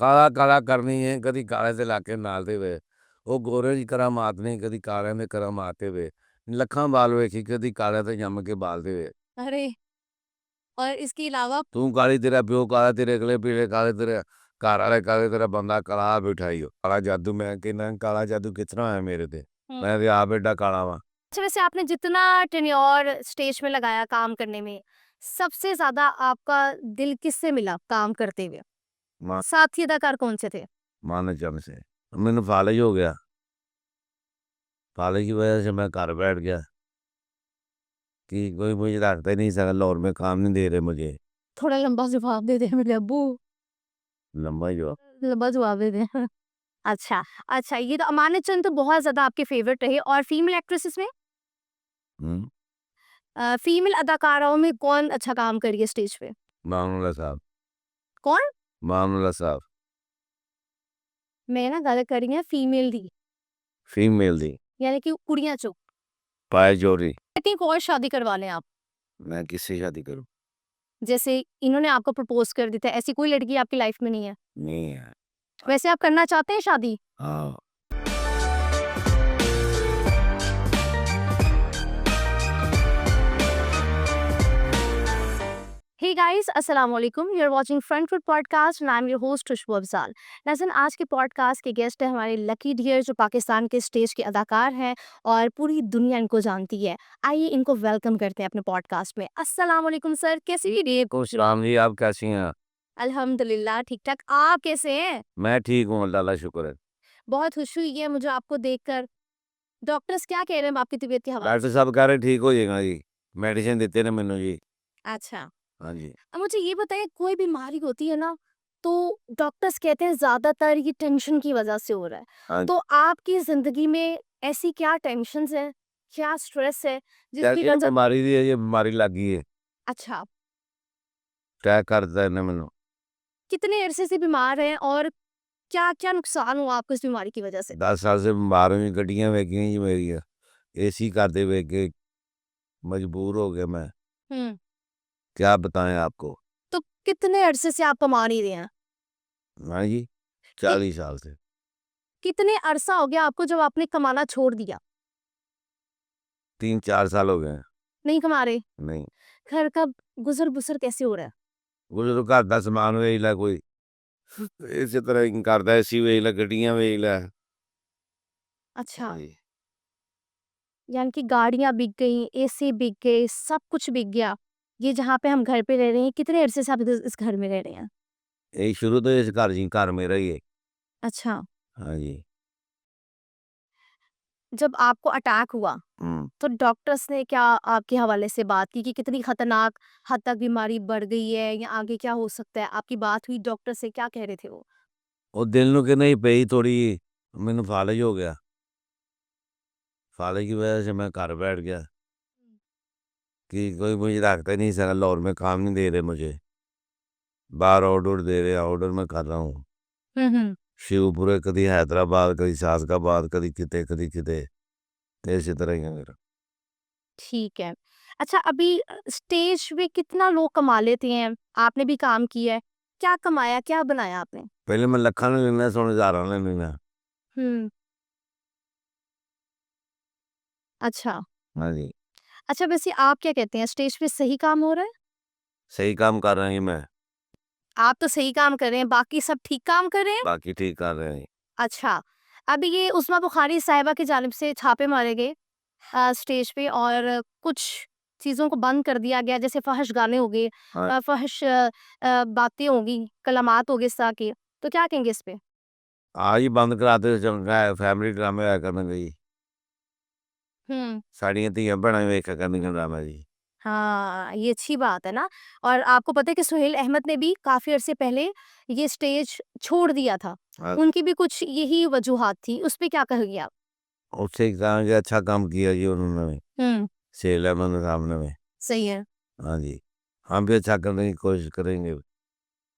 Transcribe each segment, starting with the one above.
ਕਾਲਾ ਕਾਲਾ ਕਰਨੀ ਹੈ ਕਦੀ ਕਾਲੇ ਤੇ ਲਾ ਕੇ ਨਾਲ ਦੇ ਵੇ ਉਹ ਗੋਰੇ ਦੀ ਕਰਾਮਾਤ ਨਹੀਂ ਕਦੀ ਕਾਲਿਆਂ ਦੇ ਕਰਾਮਾਤ ਤੇ ਵੇ ਲੱਖਾਂ ਬਾਲ ਵੇਖੀ ਕਦੀ ਕਾਲੇ ਤੇ ਜੰਮ ਕੇ ਬਾਲ ਦੇ ਵੇ अरे और इसके अलावा ਤੂੰ ਕਾਲੀ ਤੇਰਾ ਪਿਓ ਕਾਲਾ ਤੇਰੇ ਅਗਲੇ ਪੀਲੇ ਕਾਲੇ ਤੇਰੇ ਘਰ ਵਾਲੇ ਕਾਲੇ ਤੇਰਾ ਬੰਦਾ ਕਾਲਾ ਬਿਠਾਈ ਕਾਲਾ ਜਾਦੂ ਮੈਂ ਕਹਿੰਦਾ ਕਾਲਾ ਜਾਦੂ ਕਿਤਨਾ ਹੋਇਆ ਮੇਰੇ ਤੇ ਮੈਂ ਤੇ ਆਪ ਐਡਾ ਕਾਲਾ ਵਾਂ अच्छा वैसे आपने जितना टेन्योर स्टेज में लगाया काम करने में सबसे ज्यादा आपका दिल किससे मिला काम करते हुए मां साथी अदाकार कौन से थे माने जम से मैंने फालज हो गया फालज की वजह से मैं घर बैठ गया कि कोई मुझे रखता ही नहीं सका लाहौर में काम नहीं दे रहे मुझे थोड़ा लंबा जवाब दे दे मेरे अब्बू लंबा ही जो लंबा जवाब दे दे अच्छा अच्छा ये तो अमानत चंद तो बहुत ज्यादा आपके फेवरेट रहे और फीमेल एक्ट्रेसेस में फीमेल अदाकाराओं में कौन अच्छा काम करी है स्टेज पे मामूला साहब कौन मामूला साहब मैं ना गल करी है फीमेल दी फीमेल दी यानी कि कुड़ियां चो पाए जोरी कितनी को और शादी करवा लें आप मैं किससे शादी करूं जैसे इन्होंने आपको प्रपोज कर दिया था ऐसी कोई लड़की आपकी लाइफ में नहीं है नहीं है वैसे आप करना चाहते हैं शादी हाँ Hey guys, अस्सलाम वालेकुम। You are watching Front Foot Podcast and I'm your host खुशबू अफजाल। नाज़रीन आज के पॉडकास्ट के गेस्ट है हमारे लकी डियर जो पाकिस्तान के स्टेज के अदाकार हैं और पूरी दुनिया इनको जानती है। आइए इनको वेलकम करते हैं अपने पॉडकास्ट में। अस्सलाम वालेकुम सर, कैसी हैं डे? खुश राम जी आप कैसी हैं अल्हम्दुलिल्लाह ठीक ठाक। आप कैसे हैं? मैं ठीक हूँ अल्लाह का शुक्र है बहुत खुशी हुई है मुझे आपको देखकर। डॉक्टर्स क्या कह रहे हैं आपकी तबीयत के हवाले डॉक्टर से? साहब कह रहे ठीक हो जाएगा जी मेडिसिन देते ना मैनू जी अच्छा हाँ जी अब मुझे ये बताइए कोई बीमारी होती है ना तो डॉक्टर्स कहते हैं ज्यादातर ये टेंशन की वजह से हो रहा है हाँ तो आपकी जिंदगी में ऐसी क्या टेंशन है क्या स्ट्रेस है जिसकी ये वजह बीमारी दी है ये बीमारी लग गई है अच्छा अटैक कर दिता इन्हें मैनू कितने अरसे से बीमार हैं और क्या क्या नुकसान हुआ आपको इस बीमारी की वजह से 10 साल से बीमार हुई गड्डियाँ वेगियां जी मेरी एसी करते वे के मजबूर हो गया मैं हम्म क्या बताएं आपको तो कितने अरसे से आप कमा नहीं रहे हैं हाँ जी कि, 40 साल से कितने अरसा हो गया आपको जब आपने कमाना छोड़ दिया 3-4 साल हो गए नहीं कमा रहे नहीं घर का गुजर बसर कैसे हो रहा है वो जो घर का समान वेच ला कोई इस तरह ही करता एसी वेच ला गड्डियां वेच ला अच्छा हाँ जी यानी कि गाड़ियां बिक गई एसी बिक गए सब कुछ बिक गया ये जहाँ पे हम घर पे रह रहे हैं कितने अरसे से आप इस घर में रह रहे हैं यही शुरू तो इस घर जी घर मेरा ही है अच्छा हाँ जी जब आपको अटैक हुआ हम्म तो डॉक्टर्स ने क्या आपके हवाले से बात की कि कितनी खतरनाक हद तक बीमारी बढ़ गई है या आगे क्या हो सकता है आपकी बात हुई डॉक्टर से क्या कह रहे थे वो ਉਹ ਦਿਲ ਨੂੰ ਕਿ नहीं पई थोड़ी मैनू फालज हो गया फालज की वजह से मैं घर बैठ गया कि कोई मुझे रखता ही नहीं सका लाहौर में काम नहीं दे रहे मुझे बाहर ऑर्डर दे रहे ऑर्डर मैं कर रहा हूँ हम्म शिवपुरे कभी हैदराबाद कभी सासकाबाद कभी किते ते इसी तरह ही है मेरा ठीक है अच्छा अभी स्टेज पे कितना लोग कमा लेते हैं आपने भी काम किया है क्या कमाया क्या बनाया आपने पहले मैं लखा ने लेना सुन हज़ारा ने लेना हम्म अच्छा हाँ जी अच्छा वैसे आप क्या कहते हैं स्टेज पे सही काम हो रहा है सही काम कर रहे हैं मैं आप तो सही काम कर रहे हैं बाकी सब ठीक काम कर रहे हैं बाकी ठीक कर रहे हैं अच्छा अभी ये उस्मा बुखारी साहिबा की जानिब से छापे मारे गए स्टेज पे और कुछ चीज़ों को बंद कर दिया गया जैसे फहश गाने हो गए हाँ फहश बातें होगी कलामात हो गए इस तरह के तो क्या कहेंगे इस पे आज ही बंद कराते चंगा है फैमिली ड्रामे आया करने गई हम्म साड़ियाँ धीयां भैनां वेखा करनियां ड्रामा जी हाँ ये अच्छी बात है ना और आपको पता है कि सुहेल अहमद ने भी काफी अरसे पहले ये स्टेज छोड़ दिया था हाँ, उनकी भी कुछ यही वजूहात थी उस पे क्या कहोगे आप उससे कहा कि अच्छा काम किया जी उन्होंने हम्म सेल अहमद सामने में सही है हाँ जी हम भी अच्छा करने की कोशिश करेंगे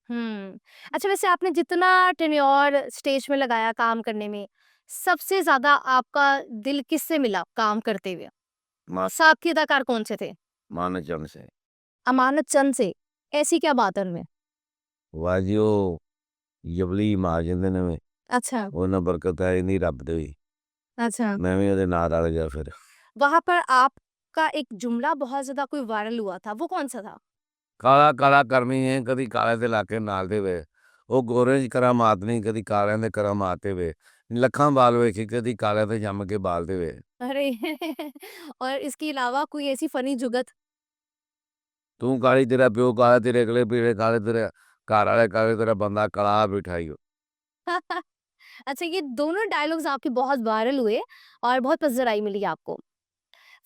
अच्छा वैसे आपने जितना टेन्योर स्टेज में लगाया काम करने में सबसे ज्यादा आपका दिल किससे मिला काम करते हुए मा, साथी अदाकार कौन से थे मानव जन से अमानत चंद से ऐसी क्या बात है उनमें वाह जी वो ਜਬਲੀ ਮਾਰ ਜਾਂਦੇ ਨੇ ਵੇ अच्छा ਉਹਨਾਂ ਬਰਕਤ ਹੈ ਨਹੀਂ ਰੱਬ ਦੇ ਵੀ अच्छा ਮੈਂ ਵੀ ਉਹਦੇ ਨਾਲ ਰਲ ਗਿਆ ਫਿਰ वहां पर आपका एक जुमला बहुत ज्यादा कोई वायरल हुआ था, वो कौन सा था? ਕਾਲਾ ਕਾਲਾ ਕਰਮੀ ਹੈ ਕਦੀ ਕਾਲੇ ਦੇ ਲਾ ਕੇ ਨਾਲ ਦੇ ਵੇ ਉਹ ਗੋਰੇ ਦੀ ਕਰਾਮਾਤ ਨਹੀਂ ਕਦੀ ਕਾਲਿਆਂ ਦੇ ਕਰਾਮਾਤ ਤੇ ਵੇ ਲੱਖਾਂ ਬਾਲ ਵੇਖੀ ਕਦੀ ਕਾਲਿਆਂ ਤੇ ਜੰਮ ਕੇ ਬਾਲ ਦੇ ਵੇ अरे और इसके अलावा कोई ऐसी फनी जुगत? ਤੂੰ ਕਾਲੀ ਤੇਰਾ ਪਿਓ ਕਾਲਾ ਤੇਰੇ ਅਗਲੇ ਪੀੜੇ ਕਾਲੇ ਤੇਰੇ ਘਰ वाले काले तेरा बंदा कला बिठाई हो अच्छा, ये दोनों डायलॉग्स आपके बहुत वायरल हुए और बहुत पसंद आई मिली आपको।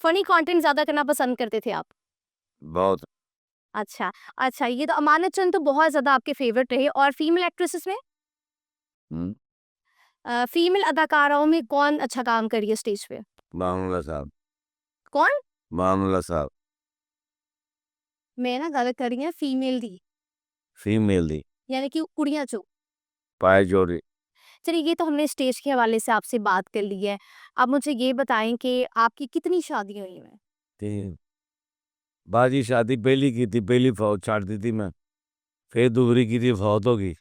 फनी कंटेंट ज्यादा करना पसंद करते थे आप? बहुत अच्छा अच्छा, ये तो अमानत चंद तो बहुत ज्यादा आपके फेवरेट रहे। और फीमेल एक्ट्रेसेस में हम्म, फीमेल अदाकाराओं में कौन अच्छा काम करी है स्टेज पे? मामला साहब कौन? मामला साहब मैं ना गल कर रही हूँ फीमेल दी, फीमेल दी यानी कि कुड़ियां चो। पाए जोड़ी चलिए, ये तो हमने स्टेज के हवाले से आपसे बात कर ली है। अब मुझे ये बताएं कि आपकी कितनी शादी हुई है? ते बाजी शादी पहली की थी पहली फौज छाड़ दी थी मैं फिर दूसरी की थी फौत हो गई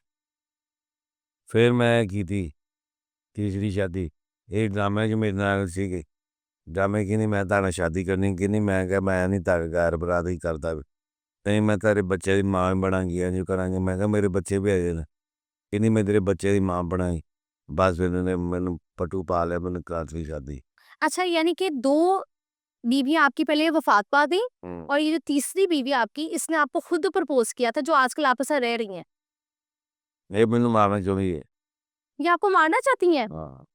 फिर मैं की थी तीसरी शादी एक ड्रामे जो मेरे नाल सी ड्रामे की नहीं मैं तारा शादी करनी की नहीं मैं क्या मैं नहीं तारे घर बरात ही करता भी नहीं मैं तेरे बच्चे की मां बनांगी जो करांगे मैं क्या मेरे बच्चे भी है कि नहीं मैं तेरे बच्चे की मां बनाई बस फिर उन्होंने मैंने पटू पा लिया मैंने कराती शादी अच्छा, यानी कि दो बीवी आपकी पहले वफात पा गई और ये जो तीसरी बीवी आपकी, इसने आपको खुद प्रपोज किया था, जो आजकल आपस में रह रही हैं। ये मैंने मारना चाहिए ये आपको मारना चाहती हैं? हाँ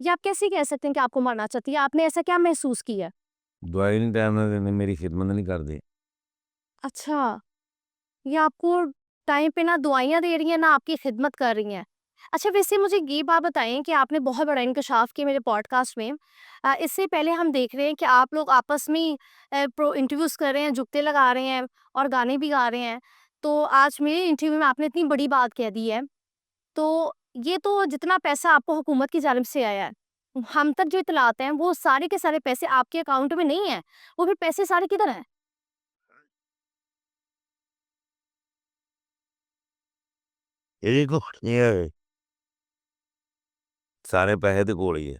ये आप कैसे कह सकते हैं कि आपको मारना चाहती है? आपने ऐसा क्या महसूस किया? दवाई नहीं टाइम ना देने मेरी खिदमत नहीं कर दी अच्छा, ये आपको टाइम पे ना दुआइयाँ दे रही हैं, ना आपकी खिदमत कर रही हैं। अच्छा, वैसे मुझे ये बात बताएँ कि आपने बहुत बड़ा इंकशाफ किया मेरे पॉडकास्ट में। इससे पहले हम देख रहे हैं कि आप लोग आपस में प्रो इंटरव्यूज़ कर रहे हैं, जुगते लगा रहे हैं और गाने भी गा रहे हैं। तो आज मेरे इंटरव्यू में आपने इतनी बड़ी बात कह दी है। तो ये तो जितना पैसा आपको हुकूमत की जानिब से आया है, हम तक जो इत्तलात हैं, वो सारे के सारे पैसे आपके अकाउंट में नहीं हैं। वो फिर पैसे सारे किधर हैं? ये देखो ये सारे पैसे तो कोल ही है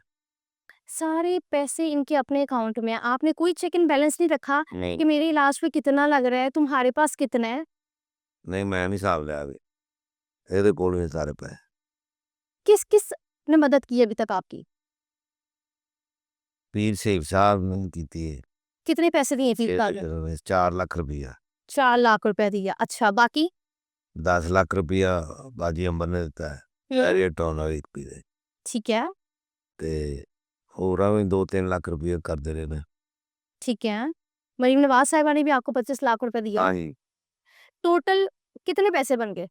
सारे पैसे इनके अपने अकाउंट में हैं। आपने कोई चेक एंड बैलेंस नहीं रखा नहीं कि मेरे इलाज पे कितना लग रहा है, तुम्हारे पास कितना है? नहीं मैं नहीं हिसाब लिया अभी ये कोल ही है सारे पैसे किस ने मदद की है अभी तक आपकी? पीर सेफ साहब ने की थी कितने पैसे दिए पीर साहब ने? 4 लाख रुपया 4 लाख रुपए दिया। अच्छा, बाकी? 10 लाख रुपया बाजी अंबर ने दिता है ये टोन वाली पीर ठीक है, ते होरा भी 2-3 लाख रुपया कर दे रहे ने ठीक है। मरीम नवाज साहिबा ने भी आपको 25 लाख रुपए दिया। हाँ जी टोटल कितने पैसे बन गए?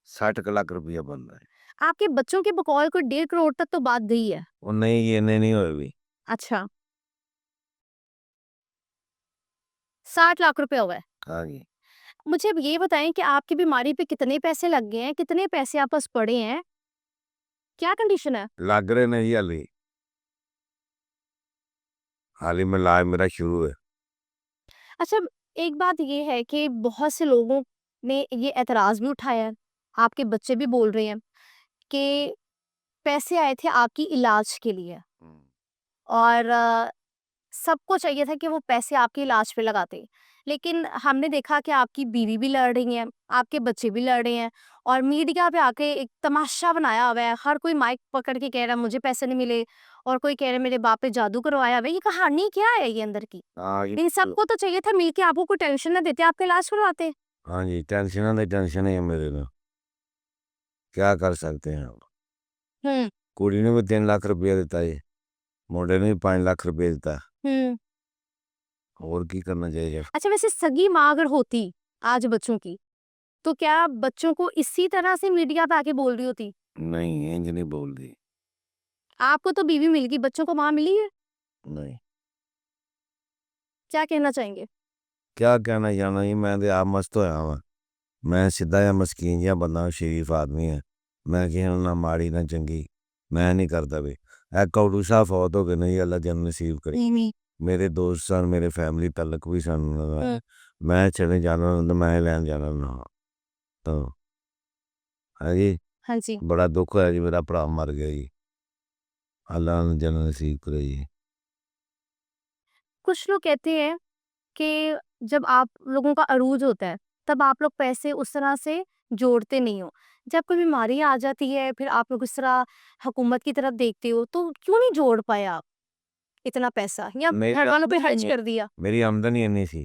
60 लाख रुपया बन रहा है आपके बच्चों के बकौल को 1.5 करोड़ तक तो बात गई है। और नहीं ये नहीं हुए भी अच्छा, 60 लाख रुपए हुए। हाँ जी मुझे अब ये बताएं कि आपकी बीमारी पे कितने पैसे लग गए हैं, कितने पैसे आप पास पड़े हैं, क्या कंडीशन है? लग रहे नहीं हाल ही में लाइव मेरा शुरू है अच्छा, एक बात ये है कि बहुत से लोगों ने ये एतराज़ भी उठाया है, आपके बच्चे भी बोल रहे हैं कि पैसे आए थे आपकी इलाज के लिए और सबको चाहिए था कि वो पैसे आपके इलाज पे लगाते। लेकिन हमने देखा कि आपकी बीवी भी लड़ रही हैं, आपके बच्चे भी लड़ रहे हैं और मीडिया पे आके एक तमाशा बनाया हुआ है। हर कोई माइक पकड़ के कह रहा है मुझे पैसे नहीं मिले और कोई कह रहा है मेरे बाप पे जादू करवाया हुआ है। ये कहानी क्या है ये अंदर की? हाँ जी इन सबको तो चाहिए था मिल के आपको कोई टेंशन ना देते, आपका इलाज करवाते। हाँ जी टेंशन है मेरे में क्या कर सकते हैं हम हुँ, कुड़ी ने भी 3 लाख रुपया दिता है मुंडे ने भी 5 लाख रुपया दिता हुँ। और की करना चाहिए अच्छा, वैसे सगी माँ अगर होती आज बच्चों की, तो क्या बच्चों को इसी तरह से मीडिया पे आके बोल रही होती? नहीं इंज नहीं बोल दी आपको तो बीवी मिल गई, बच्चों को माँ मिली है? नहीं क्या कहना चाहेंगे? क्या कहना जाना जी मैं तो आप मस्त होया वा मैं सीधा या मस्कीन जिहा बंदा शरीफ आदमी है मैं किसी ना माड़ी ना चंगी मैं नहीं करता भी ए कौड़ू साहब फौत हो गए नहीं अल्लाह जन्नत नसीब करी मेरे दोस्त सन मेरे फैमिली तलक भी सन मैं चले जाना तो मैं लैन जाना ना तो हाँ जी, हाँ जी। बड़ा दुख होया जी, मेरा भरा मर गया जी। अल्लाह ने जन्नत नसीब करे जी। कुछ लोग कहते हैं कि जब आप लोगों का अरूज होता है, तब आप लोग पैसे उस तरह से जोड़ते नहीं हो। जब कोई बीमारी आ जाती है, फिर आप लोग इस तरह हुकूमत की तरफ देखते हो, तो क्यों नहीं जोड़ पाए आप इतना पैसा या मेरी घरवालों पे आमदनी खर्च इन्नी कर दिया? मेरी आमदनी इन्नी सी,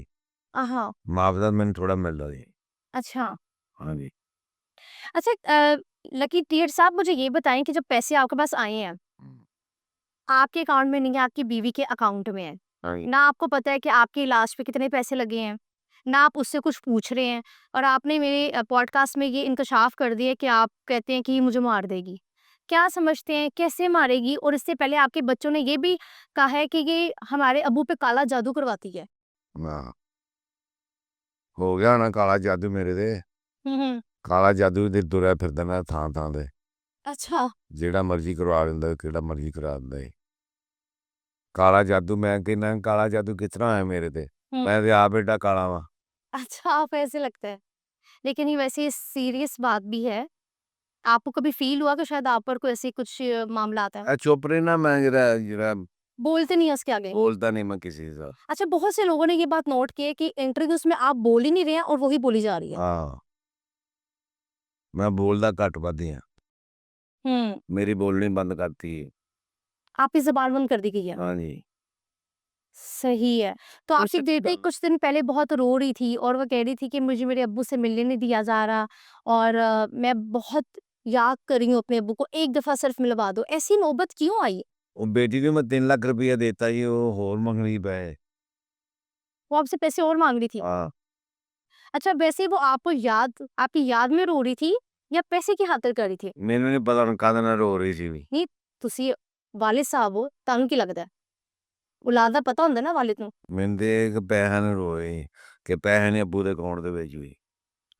हाँ, मुआवजा मैनूं थोड़ा मिलदा जी। अच्छा। हाँ जी। अच्छा लकी डियर साहब मुझे ये बताएँ कि जब पैसे आपके पास आए हैं, आपके अकाउंट में नहीं है, आपकी बीवी के अकाउंट में है। हाँ जी। ना आपको पता है कि आपके इलाज पे कितने पैसे लगे हैं, ना आप उससे कुछ पूछ रहे हैं और आपने मेरे पॉडकास्ट में ये इंकशाफ कर दिया कि आप कहते हैं कि ये मुझे मार देगी। क्या समझते हैं कैसे मारेगी? और इससे पहले आपके बच्चों ने ये भी कहा है कि ये हमारे अब्बू पे काला जादू करवाती है। हाँ, हो ਗਿਆ ਹੋਣਾ ਕਾਲਾ ਜਾਦੂ ਮੇਰੇ ਤੇ। हुँ। ਕਾਲਾ ਜਾਦੂ ਦੇ ਤੁਰਿਆ ਫਿਰਦਾ ਮੈਂ ਥਾਂ ਤੇ। अच्छा। ਜਿਹੜਾ ਮਰਜ਼ੀ ਕਰਵਾ ਦਿੰਦਾ, ਕਿਹੜਾ ਮਰਜ਼ੀ ਕਰਾ ਦਿੰਦਾ ਸੀ। ਕਾਲਾ ਜਾਦੂ ਮੈਂ ਕਹਿੰਦਾ ਕਾਲਾ ਜਾਦੂ ਕਿਸ ਤਰ੍ਹਾਂ ਆਇਆ ਮੇਰੇ ਤੇ? हुँ। ਮੈਂ ਤੇ ਆਪ ਏਡਾ ਕਾਲਾ ਵਾਂ। अच्छा आप ऐसे लगता है। लेकिन ये वैसे सीरियस बात भी है। आपको कभी फ़ील हुआ कि शायद आप पर कोई ऐसी कुछ मामला आता है? ਚੁੱਪ ਰਹਿਣਾ ਮੈਂ ਜਿਹੜਾ बोलते नहीं है उसके आगे? ਬੋਲਦਾ ਨਹੀਂ मैं किसी से। अच्छा बहुत से लोगों ने ये बात नोट की है कि इंटरव्यूज़ में आप बोल ही नहीं रहे हैं और वही बोली जा रही है। ਹਾਂ, ਮੈਂ ਬੋਲਦਾ ਘੱਟ ਵੱਧ ਹੀ ਹਾਂ। हुँ। ਮੇਰੀ ਬੋਲਣੀ ਬੰਦ ਕਰਤੀ ਹੈ। आपकी ज़ुबान बंद कर दी गई है। हाँ जी। सही है। तो तो आपकी सच्ची बेटी गल कुछ दिन पहले बहुत रो रही थी और वो कह रही थी कि मुझे मेरे अब्बू से मिलने नहीं दिया जा रहा और मैं बहुत याद कर रही हूँ अपने अब्बू को, एक दफ़ा सिर्फ़ मिलवा दो। ऐसी नौबत क्यों आई? ਉਹ ਬੇਟੀ ਨੂੰ ਮੈਂ 3 ਲੱਖ ਰੁਪਈਆ ਦੇਤਾ ਜੀ, ਉਹ ਹੋਰ ਮੰਗਣੀ ਪਏ। वो आपसे पैसे और माँग रही थी? ਹਾਂ, अच्छा वैसे वो आपको याद आपकी याद में रो रही थी या पैसे की खातिर कर रही थी? ਮੈਨੂੰ ਨਹੀਂ ਪਤਾ ਹੁਣ ਕਾਹਦੇ ਨਾਲ ਰੋ ਰਹੀ ਸੀ ਵੀ। नहीं ਤੁਸੀਂ ਵਾਲਿਦ ਸਾਹਿਬ ਹੋ, ਤੁਹਾਨੂੰ ਕੀ ਲੱਗਦਾ ਹੈ? ਔਲਾਦ ਦਾ ਪਤਾ ਹੁੰਦਾ ਨਾ ਵਾਲਿਦ ਨੂੰ। ਮੈਨੂੰ ਤੇ ਇਹ ਕਿ ਪੈਸਿਆਂ ਨੂੰ ਰੋ ਰਹੀ ਕਿ ਪੈਸੇ ਨੇ ਅੱਬੂ ਦੇ ਅਕਾਊਂਟ ਦੇ ਵਿੱਚ ਵੀ।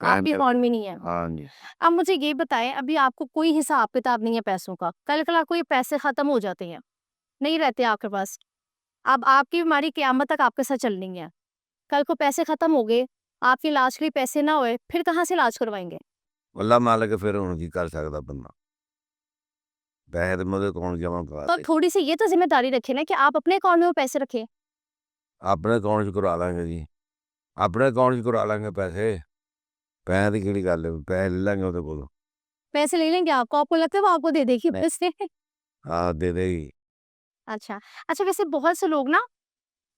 ਪੈਸੇ आपके ਮੇਰੇ अकाउंट में नहीं है। हाँ जी। अब मुझे ये बताएँ अभी आपको कोई हिसाब-किताब नहीं है पैसों का। कल को ये पैसे ख़त्म हो जाते हैं, नहीं रहते आपके पास। अब आपकी बीमारी क़यामत तक आपके साथ चलनी है। कल को पैसे ख़त्म हो गए, आपके इलाज के लिए पैसे ना हुए, फिर कहाँ से इलाज करवाएँगे? ਅੱਲਾ ਮਾਲਕ ਫਿਰ ਹੁਣ ਕੀ ਕਰ ਸਕਦਾ ਬੰਦਾ। ਪੈਸੇ ਤੇ ਮੈਂ ਉਹਦੇ ਅਕਾਊਂਟ ਜਮ੍ਹਾਂ ਕਰਾ तो ਦੇ। थोड़ी-सी ये तो ज़िम्मेदारी रखें ना कि आप अपने अकाउंट में वो पैसे रखें। ਆਪਣੇ ਅਕਾਊਂਟ 'ਚ ਕਰਵਾ ਲਾਂਗੇ ਜੀ। ਆਪਣੇ ਅਕਾਊਂਟ 'ਚ ਕਰਵਾ ਲਾਂਗੇ पैसे। ਪੈਸਿਆਂ ਦੀ ਕਿਹੜੀ ਗੱਲ ਹੈ, ਪੈਸੇ ਲੈ ਲਾਂਗੇ ਉਹਦੇ ਕੋਲੋਂ। पैसे ले लेंगे आपको लगता है वो आपको दे देगी पैसे? हाँ, दे देगी। अच्छा। अच्छा वैसे बहुत से लोग ना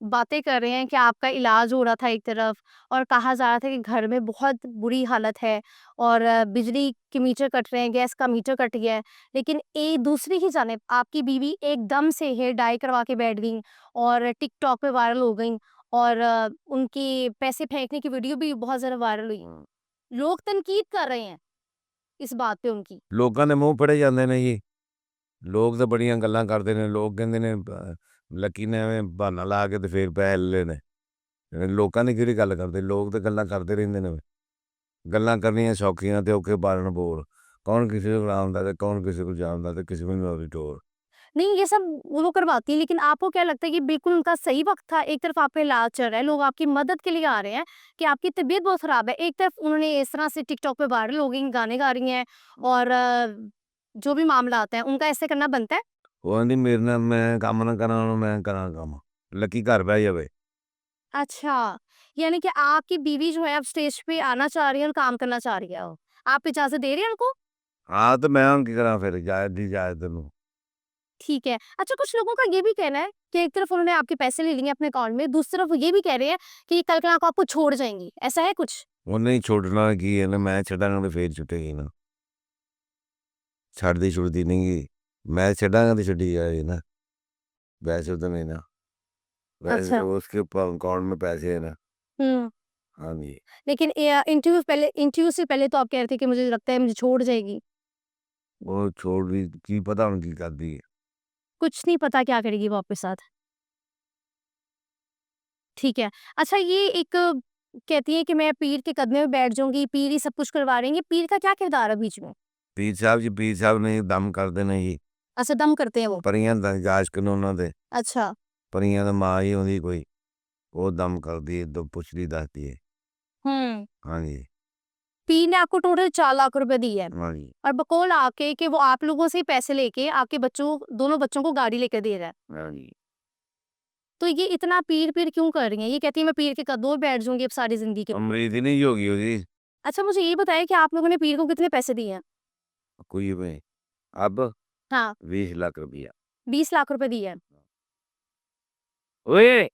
बातें कर रहे हैं कि आपका इलाज हो रहा था एक तरफ और कहा जा रहा था कि घर में बहुत बुरी हालत है और बिजली के मीटर कट रहे हैं, गैस का मीटर कट गया है। लेकिन दूसरी ही जानिब आपकी बीवी एकदम से हेयर डाई करवा के बैठ गई और टिकटॉक पे वायरल हो गई और उनकी पैसे फेंकने की वीडियो भी बहुत ज़्यादा वायरल हुई। लोग तनकीद कर रहे हैं इस बात पे उनकी। ਲੋਕਾਂ ਦੇ ਮੂੰਹ ਫੜੇ ਜਾਂਦੇ ਨੇ ਜੀ। ਲੋਕ ਤਾਂ ਬੜੀਆਂ ਗੱਲਾਂ ਕਰਦੇ ਨੇ। ਲੋਕ ਕਹਿੰਦੇ ਨੇ ਲੱਕੀ ਨੇ ਐਵੇਂ ਬਹਾਨਾ ਲਾ ਕੇ ਤੇ ਫਿਰ ਪੈਸੇ ਲੈ ਲਏ ਨੇ। ਲੋਕਾਂ ਦੀ ਕਿਹੜੀ ਗੱਲ ਕਰਦੇ, ਲੋਕ ਤਾਂ ਗੱਲਾਂ ਕਰਦੇ ਰਹਿੰਦੇ ਨੇ। ਗੱਲਾਂ ਕਰਨੀਆਂ ਸੌਖੀਆਂ ਤੇ ਔਖੇ ਪਾਲਣ ਬੋਲ। ਕੌਣ ਕਿਸੇ ਕੋਲ ਆਉਂਦਾ ਤੇ ਕੌਣ ਕਿਸੇ ਕੋਲ ਜਾਂਦਾ ਤੇ ਕਿਸੇ ਨੂੰ ਉਹਦੀ ਟੋਰ। नहीं ये सब वो करवाती है लेकिन आपको क्या लगता है कि बिल्कुल उनका सही वक़्त था? एक तरफ आपका इलाज चल रहा है, लोग आपकी मदद के लिए आ रहे हैं कि आपकी तबीयत बहुत ख़राब है। एक तरफ उन्होंने इस तरह से टिकटॉक पे वायरल हो गई, गाने गा रही हैं और जो भी मामला आता है, उनका ऐसे करना बनता है? ਉਹ ਕਹਿੰਦੀ ਮੇਰੇ ਨਾਲ ਮੈਂ ਕੰਮ ਨਾ ਕਰਾਂ, ਉਹਨੂੰ मैं ਕਰਾਂ ਕੰਮ। ਲੱਕੀ ਘਰ ਬਹਿ ਜਾਵੇ। अच्छा, यानी कि आपकी बीवी जो है अब स्टेज पे आना चाह रही है और काम करना चाह रही है वो। आप इजाज़त दे रहे हैं उनको? ਹਾਂ ਤੇ ਮੈਂ ਹੁਣ ਕੀ ਕਰਾਂ ਫਿਰ, ਇਜਾਜ਼ਤ ਦੀ ਇਜਾਜ਼ਤ ਨੂੰ। ठीक है। अच्छा कुछ लोगों का ये भी कहना है कि एक तरफ उन्होंने आपके पैसे ले लिए अपने अकाउंट में, दूसरी तरफ वो ये भी कह रहे हैं कि कल को आपको छोड़ जाएँगी। ऐसा है कुछ? ਉਹਨੇ ਹੀ ਛੁੱਟਣਾ ਕੀ ਹੈ ਨਾ, ਮੈਂ ਛੱਡਾਂਗਾ ਤੇ ਫੇਰ ਛੁੱਟੇਗੀ ਨਾ। ਛੱਡਦੀ ਛੁੱਟਦੀ ਨਹੀਂ ਗੀ। ਮੈਂ ਛੱਡਾਂਗਾ ਤੇ ਛੱਡੀ ਜਾਏਗੀ ना। वैसे तो नहीं ना। वैसे अच्छा। तो उसके अकाउंट में पैसे है ना। हुँ। हाँ जी। लेकिन इंटरव्यू से पहले तो आप कह रहे थे कि मुझे लगता है मुझे छोड़ जाएगी। वो छोड़ दी की पता ਹੁਣ ਕੀ ਕਰਦੀ ਹੈ। कुछ नहीं पता क्या करेगी वो आपके साथ। ठीक है। अच्छा ये एक कहती है कि मैं पीर के कदमे में बैठ जाऊँगी, पीर ही सब कुछ करवा रहे हैं। ये पीर का क्या किरदार है बीच में? ਪੀਰ ਸਾਹਿਬ ਜੀ, ਪੀਰ ਸਾਹਿਬ ਨੇ ਦਮ ਕਰਦੇ ਨੇ ਜੀ। अच्छा दम करते हैं वो? ਪਰੀਆਂ ਦਾ ਆਸ਼ਕ ਨੇ ਉਹਨਾਂ ਦੇ। अच्छा। ਪਰੀਆਂ ਦਾ ਮਾਂ ਹੀ ਹੁੰਦੀ ਕੋਈ। ਉਹ ਦਮ ਕਰਦੀ ਹੈ, ਪੁੱਛਦੀ ਦੱਸਦੀ ਹੈ। हुँ। हाँ जी। पीर ने आपको टोटल 4 लाख रुपए दिए हैं हाँ जी, और बकौल आके कि वो आप लोगों से ही पैसे लेके आपके दोनों बच्चों को गाड़ी लेकर दे रहा है। हाँ जी। तो ये इतना पीर-पीर क्यों कर रही हैं? ये कहती है मैं पीर के कदमों में बैठ जाऊँगी अब सारी ज़िंदगी के लिए। अमरीत ही नहीं होगी जी, अच्छा मुझे ये बताइए कि आप लोगों ने पीर को कितने पैसे दिए हैं? कोई में अब हाँ, 20 लाख रुपया। 20 लाख रुपए दिए हैं। ओए!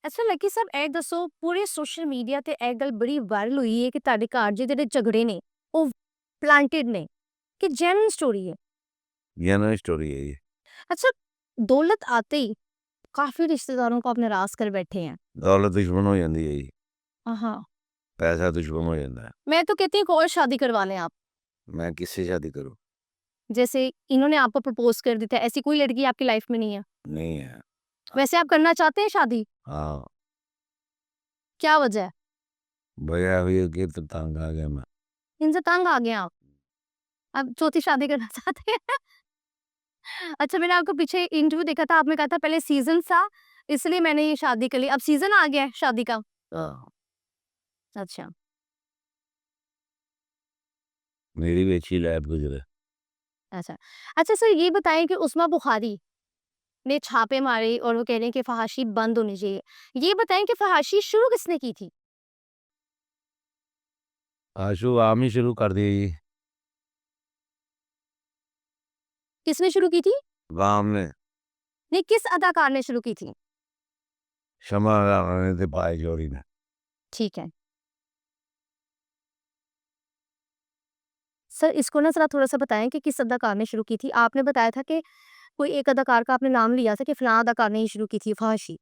ਅੱਛਾ ਲੱਕੀ ਸਾਹਿਬ ਇਹ ਦੱਸੋ ਪੂਰੇ ਸੋਸ਼ਲ ਮੀਡੀਆ ਤੇ ਇਹ ਗੱਲ ਬੜੀ ਵਾਇਰਲ ਹੋਈ ਹੈ ਕਿ ਤੁਹਾਡੇ ਘਰ 'ਚ ਜਿਹੜੇ ਝਗੜੇ ਨੇ ਉਹ ਪਲਾਂਟਡ ਨੇ कि जेन्युइन स्टोरी है। ये ना स्टोरी है ये। अच्छा दौलत आते ही काफी रिश्तेदारों को आप नाराज कर बैठे हैं। दौलत दुश्मन हो जाती है जी, हाँ पैसा दुश्मन हो जाता है। मैं तो कहती हूँ एक और शादी करवा लें आप। मैं किससे शादी करूँ? जैसे इन्होंने आपको प्रपोज कर दिया था, ऐसी कोई लड़की आपकी लाइफ में नहीं है? नहीं है। वैसे आप करना चाहते हैं शादी? हाँ, क्या वजह है? वजह हुई है कि तो तंग आ गया मैं। इनसे तंग आ गए आप, अब चौथी शादी करना चाहते हैं? अच्छा मैंने आपको पीछे इंटरव्यू देखा था, आपने कहा था पहले सीजन था इसलिए मैंने ये शादी कर ली, अब सीजन आ गया है शादी का। हाँ, अच्छा मेरी भी अच्छी लाइफ गुजरे। अच्छा अच्छा सर ये बताएं कि उस्मा बुखारी ने छापे मारे और वो कह रहे हैं कि फहाशी बंद होनी चाहिए, ये बताएं कि फहाशी शुरू किसने की थी? आशु आम ही शुरू कर दिया जी, किसने शुरू की थी? वाम ने। नहीं किस अदाकार ने शुरू की थी? क्षमा ने थे पाए चोरी ने। ठीक है सर इसको ना जरा थोड़ा सा बताएं कि किस अदाकार ने शुरू की थी। आपने बताया था कि कोई एक अदाकार का आपने नाम लिया था कि फलां अदाकार ने ही शुरू की थी फहाशी,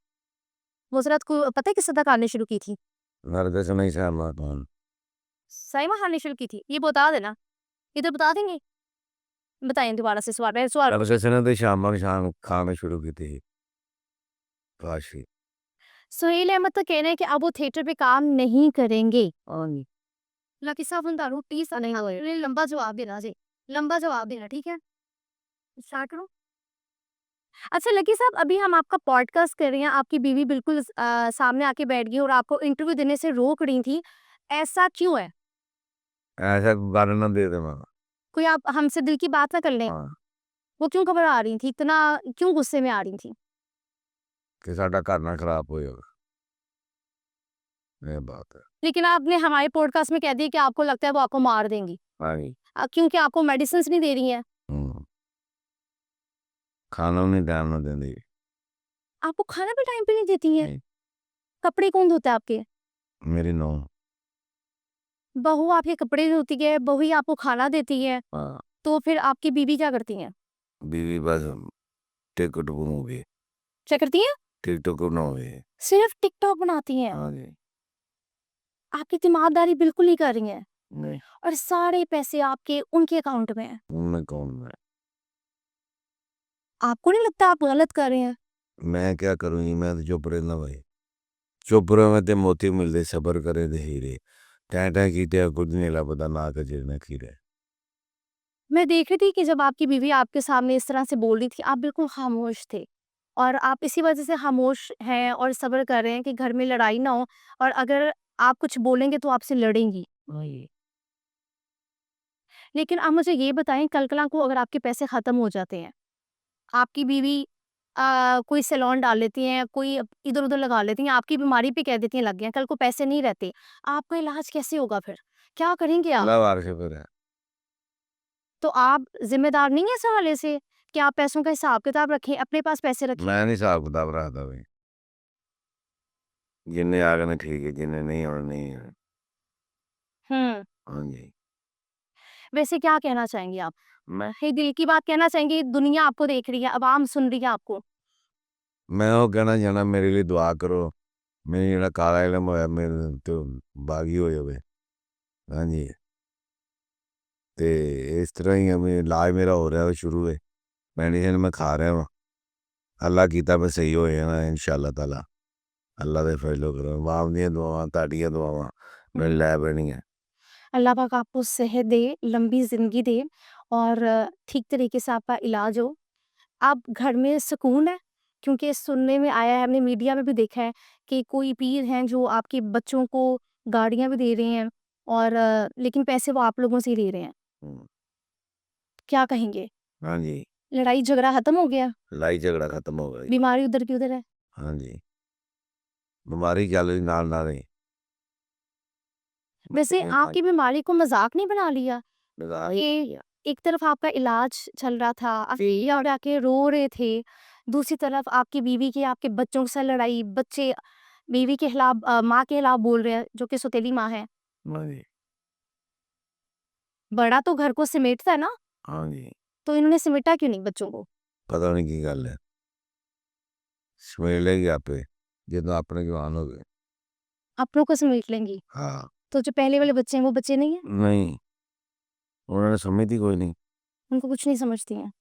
वो जरा को पता है किस अदाकार ने शुरू की थी? नरगिस नहीं सहमा कौन। साइमा खान ने शुरू की थी, ये बता देना, इधर बता देंगे। बताएं दोबारा से सवाल, पहले सवाल नरगिस ने तो शामा शान खान ने शुरू की थी काशी। सुहेल अहमद तो कह रहे हैं कि अब वो थिएटर पे काम नहीं करेंगे। हाँ जी। लकी साहब उन प्लीज नहीं लंबा जवाब देना जी, लंबा जवाब देना ठीक है। स्टार्ट करो। अच्छा लकी साहब अभी हम आपका पॉडकास्ट कर रहे हैं, आपकी बीवी बिल्कुल सामने आके बैठ गई और आपको इंटरव्यू देने से रोक रही थी, ऐसा क्यों है? ऐसा गाना ना दे दे मैं। कोई आप हमसे दिल की बात ना कर लें? हाँ, वो क्यों घबरा रही थी, इतना क्यों गुस्से में आ रही थी? कि साडा घर ना खराब होएगा। ये बात है। लेकिन आपने हमारे पॉडकास्ट में कह दिया कि आपको लगता है वो आपको मार देंगी, हाँ जी। क्योंकि आपको मेडिसिन नहीं दे रही हैं। हम्म, खाना नहीं टाइम ना देंदी। आपको खाना भी टाइम पे नहीं देती हैं? नहीं। कपड़े कौन धोता है आपके? मेरी नौ। बहू आपके कपड़े धोती है, बहू ही आपको खाना देती है, हाँ, तो फिर आपकी बीवी क्या करती हैं? बीवी बस टिकट बनूंगी। क्या करती हैं? टिकटॉक बनाओगे। सिर्फ टिकटॉक बनाती हैं। हाँ जी। आपकी तीमारदारी बिल्कुल नहीं कर रही हैं नहीं, और सारे पैसे आपके उनके अकाउंट में हैं। उनमें कौन मैं? आपको नहीं लगता आप गलत कर रहे हैं? मैं क्या करूँ जी, मैं तो चुप रहना भाई। चुप रहो में ते मोती मिलते सबर करे दे हीरे। टैं टैं कीते कुछ नहीं लभदा ना कजर ना खीरे। मैं देख रही थी कि जब आपकी बीवी आपके सामने इस तरह से बोल रही थी, आप बिल्कुल खामोश थे और आप इसी वजह से खामोश हैं और सब्र कर रहे हैं कि घर में लड़ाई ना हो और अगर आप कुछ बोलेंगे तो आपसे लड़ेंगी। वही। लेकिन आप मुझे ये बताएं कल को अगर आपके पैसे ख़त्म हो जाते हैं, आपकी बीवी कोई सैलून डाल लेती हैं, कोई इधर-उधर लगा लेती हैं, आपकी बीमारी पे कह देती हैं लग गए हैं, कल को पैसे नहीं रहते, आपका इलाज कैसे होगा फिर? क्या करेंगे आप? अल्लाह वार शुक्र है। तो आप ज़िम्मेदार नहीं हैं इस हवाले से कि आप पैसों का हिसाब-किताब रखें, अपने पास पैसे रखें? मैं नहीं हिसाब किताब रखता भाई। जिन्ने आ गए ठीक है, जिन्ने नहीं आने नहीं है। हुँ, हाँ जी। वैसे क्या कहना चाहेंगे आप? मैं ये दिल की बात कहना चाहेंगे, दुनिया आपको देख रही है, अवाम सुन रही है आपको। मैं वो कहना चाहना मेरे लिए दुआ करो। मेरा जेड़ा काला इलम होया मेरे तो बागी हो जावे। हाँ जी। ते इस तरह ही हमें इलाज मेरा हो रहा है शुरू है। मेडिसिन मैं खा रहा हूँ। अल्लाह कीता मैं सही हो जाना इंशाअल्लाह ताला। अल्लाह दे फजलो करो। वाम दियां दुआवां, ताड़ियां दुआवां मेरे लै पैणियां। अल्लाह पाक आपको सेहत दे, लंबी ज़िंदगी दे और ठीक तरीके से आपका इलाज हो। आप घर में सुकून है? क्योंकि सुनने में आया है, हमने मीडिया में भी देखा है कि कोई पीर हैं जो आपके बच्चों को गाड़ियाँ भी दे रहे हैं। और लेकिन पैसे वो आप लोगों से ही ले रहे हैं। हम्म, क्या कहेंगे? हाँ जी, लड़ाई झगड़ा खत्म हो गया? लड़ाई झगड़ा खत्म हो गई। बीमारी उधर की उधर है? हाँ जी, बीमारी चल रही नाल नाल ही। वैसे आपकी बीमारी को मज़ाक नहीं बना लिया? मजाक कि एक तरफ आपका इलाज चल रहा था, आप और आके रो रहे थे, दूसरी तरफ आपकी बीवी की आपके बच्चों से लड़ाई, बच्चे बीवी के खिलाफ माँ के खिलाफ बोल रहे हैं, जो कि सौतेली माँ है। हाँ जी, बड़ा तो घर को सिमेटता है ना, हाँ जी, तो इन्होंने सिमेटा क्यों नहीं बच्चों को? पता नहीं की गल है, समेट लेगी आपे जो अपने जवान हो गए। अपनों को समेट लेंगी। हाँ, तो जो पहले वाले बच्चे हैं, वो बच्चे नहीं हैं? नहीं, उन्होंने समझी कोई नहीं, उनको कुछ नहीं समझती हैं,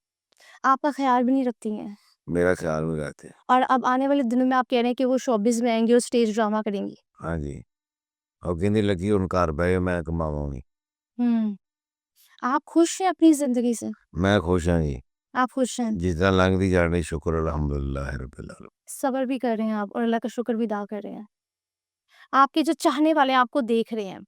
आपका ख्याल भी नहीं रखती हैं। मेरा ख्याल में रहते। और अब आने वाले दिनों में आप कह रहे हैं कि वो शोबिज़ में आएँगी और स्टेज ड्रामा करेंगी। हाँ जी, और कहती लगी हुन घर बह मैं कमावा नहीं। हुँ। आप खुश हैं अपनी ज़िंदगी से? मैं खुश हाँ जी, आप खुश हैं? जिस तरह लंघदी जाने शुक्र अल्हम्दुलिल्लाह रब्बिल आलमीन। सब्र भी कर रहे हैं आप और अल्लाह का शुक्र भी अदा कर रहे हैं। आपके जो चाहने वाले हैं आपको देख रहे हैं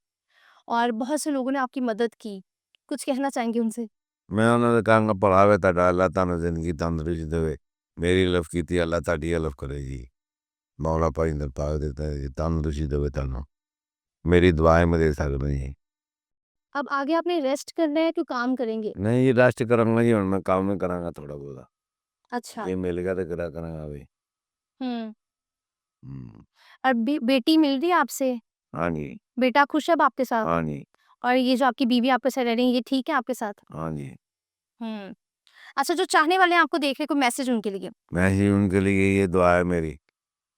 और बहुत से लोगों ने आपकी मदद की। कुछ कहना चाहेंगे उनसे? मैं उन्होंने कहा पढ़ावे ਤੁਹਾਡਾ ਅੱਲਾਹ ਤੁਹਾਨੂੰ ਜ਼ਿੰਦਗੀ ਤੰਦਰੁਸਤੀ ਦੇਵੇ ਮੇਰੀ ਹੈਲਪ ਕੀਤੀ ਅੱਲਾਹ ਤੁਹਾਡੀ ਹੈਲਪ ਕਰੇ ਜੀ ਮੌਲਾ ਭਾਈ ਨੇ ਪਾ ਦਿੱਤਾ ਜੀ ਤੰਦਰੁਸਤੀ ਦੇਵੇ ਤੁਹਾਨੂੰ ਮੇਰੀ ਦੁਆएं में दे सकते जी। अब आगे आपने रेस्ट करना है कि काम करेंगे? नहीं जी रेस्ट करूंगा जी हुण मैं काम ही करांगा थोड़ा बहुत अच्छा। ये मिल गया तो करा करांगा भी। हुँ। हम्म, और बेटी मिल रही है आपसे? हाँ जी, बेटा खुश है अब आपके साथ? हाँ जी, और ये जो आपकी बीवी आपके साथ रह रही है, ये ठीक है आपके साथ? हाँ जी। हुँ। अच्छा, जो चाहने वाले हैं आपको देख रहे हैं, कोई मैसेज उनके लिए? मैं ही उनके लिए ये दुआ है मेरी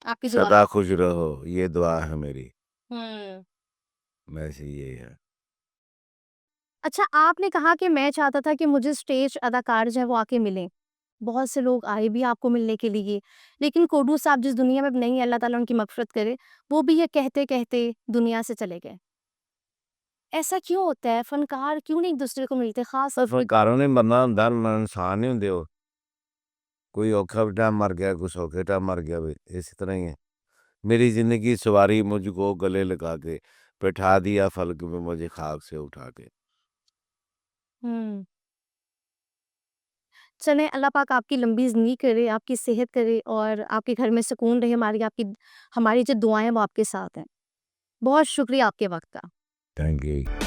आपकी दुआ। सदा खुश रहो ये दुआ है मेरी हुँ। वैसे ये है। अच्छा, आपने कहा कि मैं चाहता था कि मुझे स्टेज अदाकार जो है वो आके मिलें। बहुत से लोग आए भी आपको मिलने के लिए, लेकिन कोडू साहब जिस दुनिया में अब नहीं है, अल्लाह ताला उनकी मग़फ़िरत करे, वो भी ये कहते-कहते दुनिया से चले गए। ऐसा क्यों होता है? फ़नकार क्यों नहीं एक-दूसरे को मिलते? ख़ास बस फनकारों ने बनना ਹੁੰਦਾ इंसान नहीं ਹੁੰਦੇ ਉਹ कोई औखा भी टाइम मर गया कोई सौखे टाइम मर गया भी इसी तरह ही है। मेरी ज़िंदगी सवारी मुझको गले लगा के बैठा दिया फलक में मुझे खाक से उठा के। हुँ। चलें, अल्लाह पाक आपकी लंबी ज़िंदगी करे, आपकी सेहत करे और आपके घर में सुकून रहे, हमारी जो दुआएँ हैं वो आपके साथ हैं। बहुत शुक्रिया आपके वक़्त का। Thank you.